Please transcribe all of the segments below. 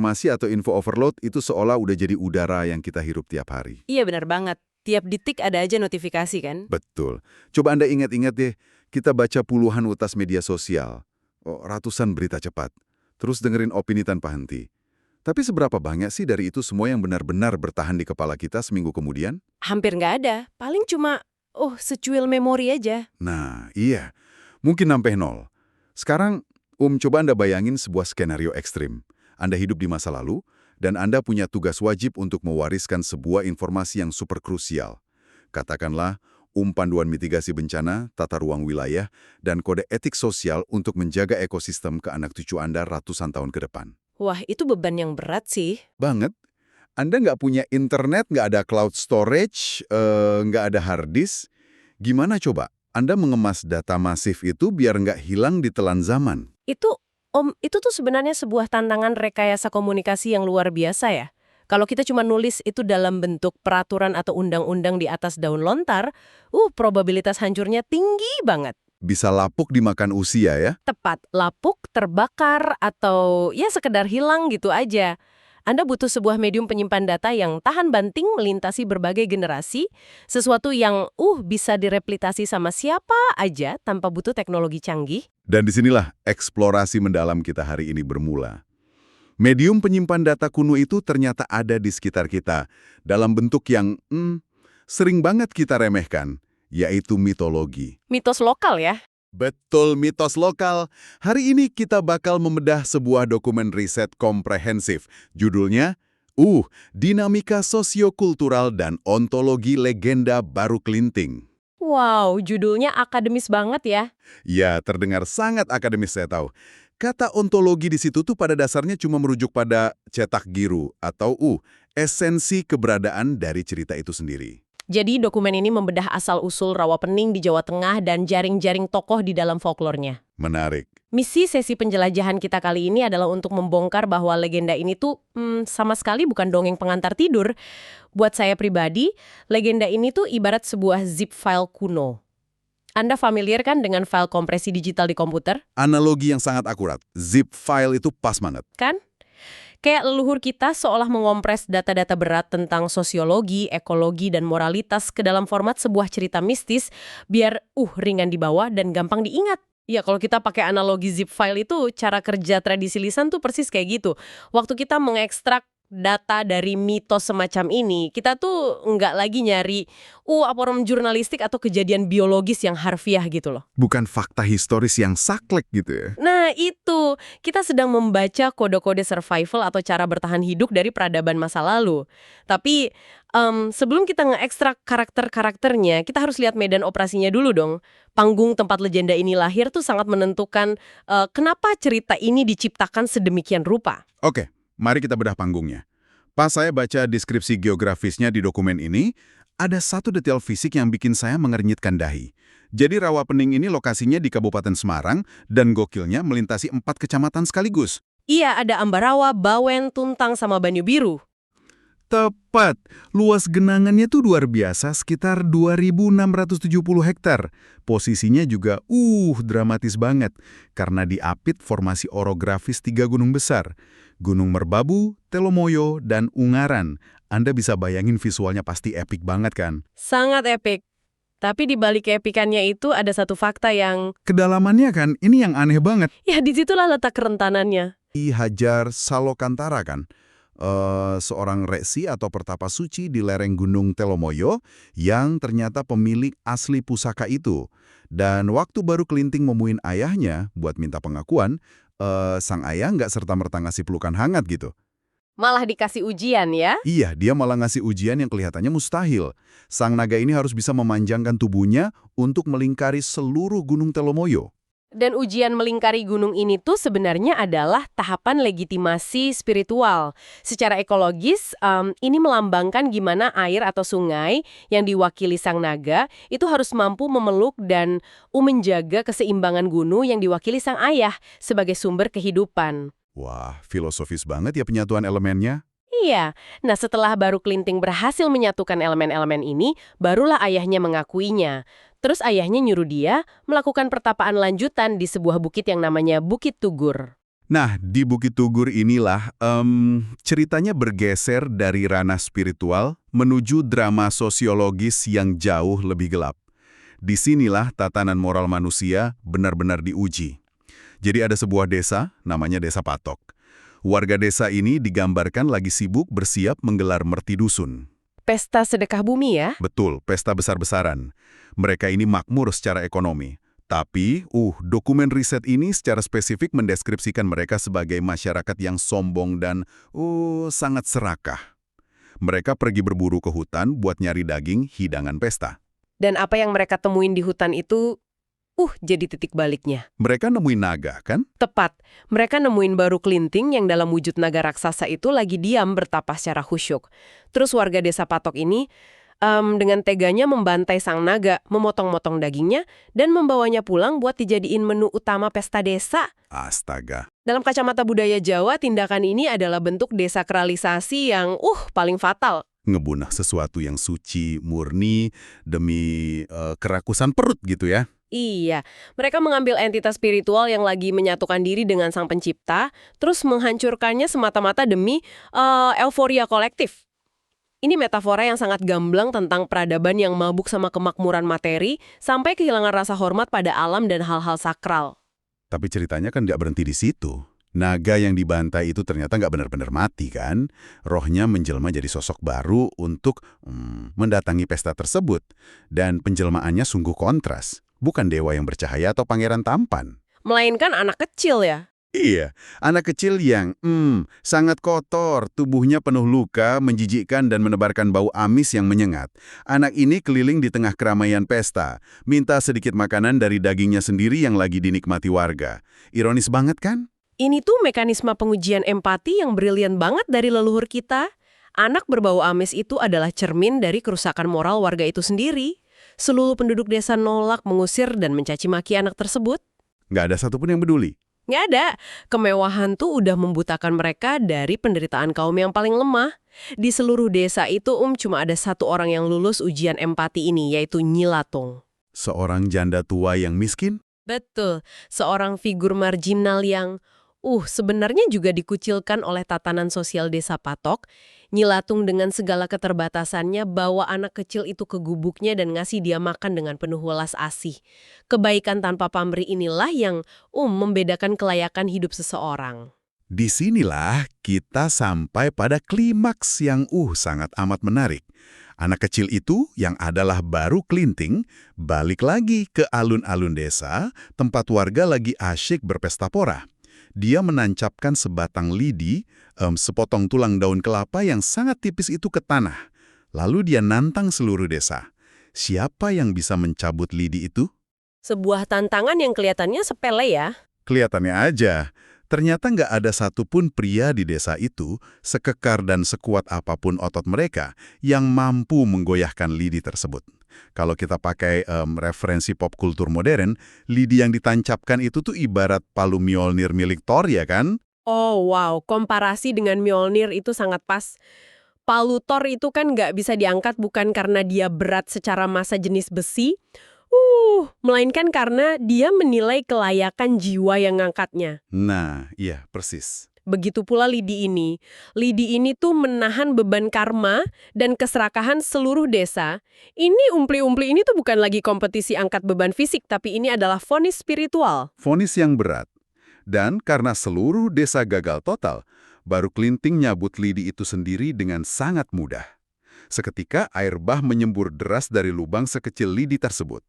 Informasi atau info overload itu seolah udah jadi udara yang kita hirup tiap hari. Iya benar banget. Tiap detik ada aja notifikasi kan? Betul. Coba Anda ingat-ingat deh, kita baca puluhan utas media sosial, ratusan berita cepat, terus dengerin opini tanpa henti. Tapi seberapa banyak sih dari itu semua yang benar-benar bertahan di kepala kita seminggu kemudian? Hampir nggak ada. Paling cuma, secuil memori aja. Nah, iya. Mungkin sampai nol. Sekarang, coba Anda bayangin sebuah skenario ekstrim. Anda hidup di masa lalu, dan Anda punya tugas wajib untuk mewariskan sebuah informasi yang super krusial. Katakanlah, panduan mitigasi bencana, tata ruang wilayah, dan kode etik sosial untuk menjaga ekosistem ke anak cucu Anda ratusan tahun ke depan. Wah, itu beban yang berat sih. Banget. Anda nggak punya internet, nggak ada cloud storage, nggak ada hard disk. Gimana coba Anda mengemas data masif itu biar nggak hilang di telan zaman? Itu tuh sebenarnya sebuah tantangan rekayasa komunikasi yang luar biasa ya. Kalau kita cuma nulis itu dalam bentuk peraturan atau undang-undang di atas daun lontar, probabilitas hancurnya tinggi banget. Bisa lapuk dimakan usia ya? Tepat, lapuk, terbakar, atau ya sekedar hilang gitu aja. Anda butuh sebuah medium penyimpan data yang tahan banting melintasi berbagai generasi, sesuatu yang bisa direplikasi sama siapa aja tanpa butuh teknologi canggih. Dan disinilah eksplorasi mendalam kita hari ini bermula. Medium penyimpan data kuno itu ternyata ada di sekitar kita, dalam bentuk yang sering banget kita remehkan, yaitu mitologi. Mitos lokal ya. Betul, mitos lokal. Hari ini kita bakal membedah sebuah dokumen riset komprehensif. Judulnya, Dinamika Sosiokultural dan Ontologi Legenda Baru Kelinting. Wow, judulnya akademis banget ya. Ya, terdengar sangat akademis saya tahu. Kata ontologi di situ tuh pada dasarnya cuma merujuk pada cetak biru atau esensi keberadaan dari cerita itu sendiri. Jadi dokumen ini membedah asal-usul rawapening di Jawa Tengah dan jaring-jaring tokoh di dalam folklornya. Menarik. Misi sesi penjelajahan kita kali ini adalah untuk membongkar bahwa legenda ini tuh sama sekali bukan dongeng pengantar tidur. Buat saya pribadi, legenda ini tuh ibarat sebuah zip file kuno. Anda familiar kan dengan file kompresi digital di komputer? Analogi yang sangat akurat. Zip file itu pas banget. Kan? Kayak leluhur kita seolah mengompres data-data berat tentang sosiologi, ekologi, dan moralitas ke dalam format sebuah cerita mistis biar ringan dibawa dan gampang diingat. Ya, kalau kita pakai analogi zip file itu, cara kerja tradisi lisan tuh persis kayak gitu. Waktu kita mengekstrak data dari mitos semacam ini, kita tuh nggak lagi nyari laporan jurnalistik atau kejadian biologis yang harfiah gitu loh. Bukan fakta historis yang saklek gitu ya. Nah itu, kita sedang membaca kode-kode survival atau cara bertahan hidup dari peradaban masa lalu. Tapi sebelum kita nge-ekstrak karakter-karakternya, kita harus lihat medan operasinya dulu dong. Panggung tempat legenda ini lahir tuh sangat menentukan kenapa cerita ini diciptakan sedemikian rupa. Oke, mari kita bedah panggungnya. Pas saya baca deskripsi geografisnya di dokumen ini, ada satu detail fisik yang bikin saya mengernyitkan dahi. Jadi Rawapening ini lokasinya di Kabupaten Semarang dan gokilnya melintasi 4 kecamatan sekaligus. Iya, ada Ambarawa, Bawen, Tuntang, sama Banyu Biru. Tepat. Luas genangannya tuh luar biasa, sekitar 2.670 hektar. Posisinya juga dramatis banget, karena diapit formasi orografis 3 gunung besar. Gunung Merbabu, Telomoyo, dan Ungaran. Anda bisa bayangin visualnya pasti epik banget kan? Sangat epik. Tapi di balik keepikannya itu ada satu fakta yang... Kedalamannya kan, ini yang aneh banget. Ya, disitulah letak kerentanannya. Ki Hajar Salokantara kan? Seorang resi atau pertapa suci di lereng Gunung Telomoyo yang ternyata pemilik asli pusaka itu. Dan waktu baru Kelinting nemuin ayahnya buat minta pengakuan, sang ayah nggak serta-merta ngasih pelukan hangat gitu. Malah dikasih ujian ya? Iya, dia malah ngasih ujian yang kelihatannya mustahil. Sang naga ini harus bisa memanjangkan tubuhnya untuk melingkari seluruh Gunung Telomoyo. Dan ujian melingkari gunung ini tuh sebenarnya adalah tahapan legitimasi spiritual. Secara ekologis, ini melambangkan gimana air atau sungai yang diwakili sang naga itu harus mampu memeluk dan menjaga keseimbangan gunung yang diwakili sang ayah sebagai sumber kehidupan. Wah, filosofis banget ya penyatuan elemennya. Iya, nah setelah baru Kelinting berhasil menyatukan elemen-elemen ini, barulah ayahnya mengakuinya. Terus ayahnya nyuruh dia melakukan pertapaan lanjutan di sebuah bukit yang namanya Bukit Tugur. Nah, di Bukit Tugur inilah ceritanya bergeser dari ranah spiritual menuju drama sosiologis yang jauh lebih gelap. Disinilah tatanan moral manusia benar-benar diuji. Jadi ada sebuah desa, namanya Desa Patok. Warga desa ini digambarkan lagi sibuk bersiap menggelar merti dusun. Pesta sedekah bumi ya? Betul, pesta besar-besaran. Mereka ini makmur secara ekonomi. Tapi, dokumen riset ini secara spesifik mendeskripsikan mereka sebagai masyarakat yang sombong dan, sangat serakah. Mereka pergi berburu ke hutan buat nyari daging hidangan pesta. Dan apa yang mereka temuin di hutan itu, jadi titik baliknya. Mereka nemuin naga, kan? Tepat, mereka nemuin baru kelinting yang dalam wujud naga raksasa itu lagi diam bertapa secara khusyuk. Terus warga desa Patok ini dengan teganya membantai sang naga, memotong-motong dagingnya, dan membawanya pulang buat dijadiin menu utama pesta desa. Astaga. Dalam kacamata budaya Jawa, tindakan ini adalah bentuk desakralisasi yang paling fatal. Ngebunuh sesuatu yang suci, murni, demi kerakusan perut gitu ya. Iya, mereka mengambil entitas spiritual yang lagi menyatukan diri dengan sang pencipta, terus menghancurkannya semata-mata demi euforia kolektif. Ini metafora yang sangat gamblang tentang peradaban yang mabuk sama kemakmuran materi, sampai kehilangan rasa hormat pada alam dan hal-hal sakral. Tapi ceritanya kan nggak berhenti di situ. Naga yang dibantai itu ternyata nggak benar-benar mati kan? Rohnya menjelma jadi sosok baru untuk mendatangi pesta tersebut. Dan penjelmaannya sungguh kontras. Bukan dewa yang bercahaya atau pangeran tampan. Melainkan anak kecil ya? Iya, anak kecil yang sangat kotor, tubuhnya penuh luka, menjijikkan dan menebarkan bau amis yang menyengat. Anak ini keliling di tengah keramaian pesta, minta sedikit makanan dari dagingnya sendiri yang lagi dinikmati warga. Ironis banget kan? Ini tuh mekanisme pengujian empati yang brilian banget dari leluhur kita. Anak berbau amis itu adalah cermin dari kerusakan moral warga itu sendiri. Seluruh penduduk desa nolak, mengusir, dan mencaci maki anak tersebut. Nggak ada satupun yang peduli. Nggak ada. Kemewahan tuh udah membutakan mereka dari penderitaan kaum yang paling lemah. Di seluruh desa itu cuma ada satu orang yang lulus ujian empati ini, yaitu Nyi Latung. Seorang janda tua yang miskin? Betul. Seorang figur marginal yang sebenarnya juga dikucilkan oleh tatanan sosial desa Patok. Nyi Latung dengan segala keterbatasannya bawa anak kecil itu ke gubuknya dan ngasih dia makan dengan penuh welas asih. Kebaikan tanpa pamrih inilah yang membedakan kelayakan hidup seseorang. Disinilah kita sampai pada klimaks yang sangat amat menarik. Anak kecil itu yang adalah baru kelinting, balik lagi ke alun-alun desa, tempat warga lagi asyik berpesta pora. Dia menancapkan sebatang lidi, sepotong tulang daun kelapa yang sangat tipis itu ke tanah. Lalu dia nantang seluruh desa. Siapa yang bisa mencabut lidi itu? Sebuah tantangan yang kelihatannya sepele ya. Kelihatannya aja. Ternyata nggak ada satupun pria di desa itu, sekekar dan sekuat apapun otot mereka, yang mampu menggoyahkan lidi tersebut. Kalau kita pakai referensi pop kultur modern, lidi yang ditancapkan itu tuh ibarat palu Mjolnir milik Thor ya kan? Oh wow, komparasi dengan Mjolnir itu sangat pas. Palu Thor itu kan nggak bisa diangkat bukan karena dia berat secara massa jenis besi, melainkan karena dia menilai kelayakan jiwa yang ngangkatnya. Nah, iya persis. Begitu pula lidi ini. Lidi ini tuh menahan beban karma dan keserakahan seluruh desa. Ini umpli-umpli ini tuh bukan lagi kompetisi angkat beban fisik, tapi ini adalah vonis spiritual. Vonis yang berat. Dan karena seluruh desa gagal total, baru kelinting nyabut lidi itu sendiri dengan sangat mudah. Seketika air bah menyembur deras dari lubang sekecil lidi tersebut.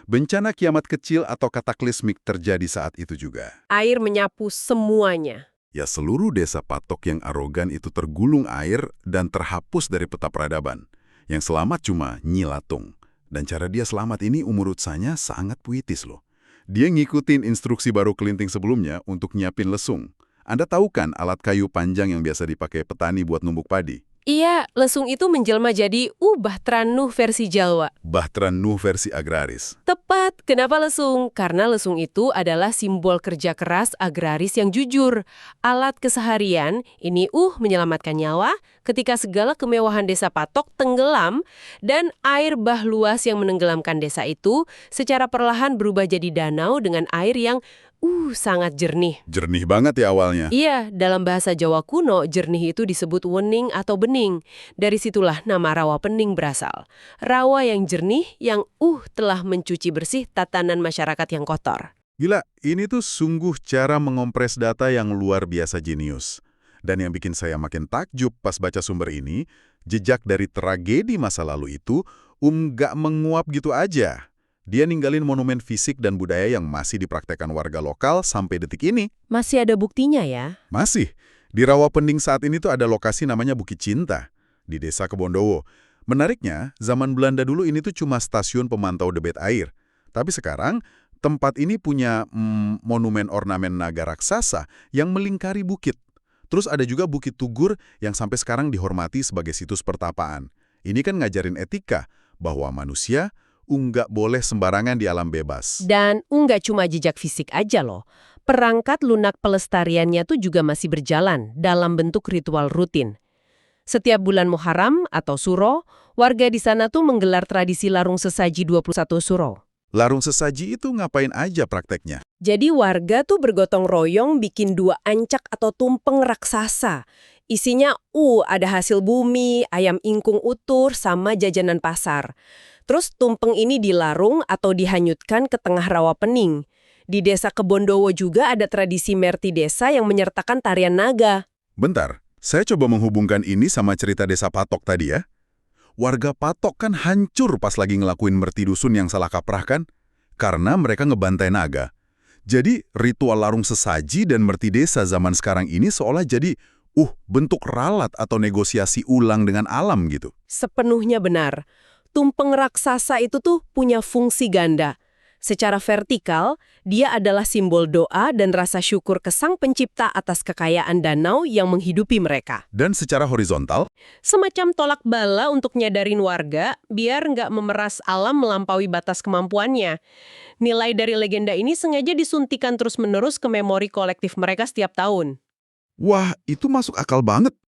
Bencana kiamat kecil atau kataklismik terjadi saat itu juga. Air menyapu semuanya. Ya seluruh desa Patok yang arogan itu tergulung air dan terhapus dari peta peradaban. Yang selamat cuma Nyi Latung. Dan cara dia selamat ini menurut saya sangat puitis loh. Dia ngikutin instruksi baru kelinting sebelumnya untuk nyiapin lesung. Anda tahu kan alat kayu panjang yang biasa dipakai petani buat numbuk padi? Iya, lesung itu menjelma jadi Bahtran Nuh versi Jawa. Bahtran Nuh versi agraris. Tepat. Kenapa lesung? Karena lesung itu adalah simbol kerja keras agraris yang jujur. Alat keseharian ini menyelamatkan nyawa ketika segala kemewahan desa Patok tenggelam dan air bah luas yang menenggelamkan desa itu secara perlahan berubah jadi danau dengan air yang Sangat jernih. Jernih banget ya awalnya. Iya, dalam bahasa Jawa kuno, jernih itu disebut wening atau bening. Dari situlah nama rawa pening berasal. Rawa yang jernih yang telah mencuci bersih tatanan masyarakat yang kotor. Gila, ini tuh sungguh cara mengompres data yang luar biasa jenius. Dan yang bikin saya makin takjub pas baca sumber ini, jejak dari tragedi masa lalu itu, nggak menguap gitu aja. Dia ninggalin monumen fisik dan budaya yang masih dipraktekkan warga lokal sampai detik ini. Masih ada buktinya ya? Masih. Di Rawapening saat ini tuh ada lokasi namanya Bukit Cinta, di Desa Kebondowo. Menariknya, zaman Belanda dulu ini tuh cuma stasiun pemantau debit air. Tapi sekarang, tempat ini punya monumen ornamen naga raksasa yang melingkari bukit. Terus ada juga Bukit Tugur yang sampai sekarang dihormati sebagai situs pertapaan. Ini kan ngajarin etika, bahwa manusia nggak boleh sembarangan di alam bebas. Dan nggak cuma jejak fisik aja loh. Perangkat lunak pelestariannya tuh juga masih berjalan dalam bentuk ritual rutin. Setiap bulan Muharram atau Suro, warga di sana tuh menggelar tradisi larung sesaji 21 Suro. Larung sesaji itu ngapain aja prakteknya? Jadi warga tuh bergotong royong bikin 2 ancak atau tumpeng raksasa. Isinya ada hasil bumi, ayam ingkung utur, sama jajanan pasar. Terus tumpeng ini dilarung atau dihanyutkan ke tengah Rawapening. Di Desa Kebondowo juga ada tradisi merti desa yang menyertakan tarian naga. Bentar, saya coba menghubungkan ini sama cerita Desa Patok tadi ya. Warga Patok kan hancur pas lagi ngelakuin merti dusun yang salah kaprah kan? Karena mereka ngebantai naga. Jadi ritual larung sesaji dan merti desa zaman sekarang ini seolah jadi bentuk ralat atau negosiasi ulang dengan alam gitu. Sepenuhnya benar. Tumpeng raksasa itu tuh punya fungsi ganda. Secara vertikal, dia adalah simbol doa dan rasa syukur ke Sang Pencipta atas kekayaan danau yang menghidupi mereka. Dan secara horizontal, Semacam tolak bala untuk nyadarin warga biar nggak memeras alam melampaui batas kemampuannya. Nilai dari legenda ini sengaja disuntikan terus-menerus ke memori kolektif mereka setiap tahun. wah itu masuk akal banget.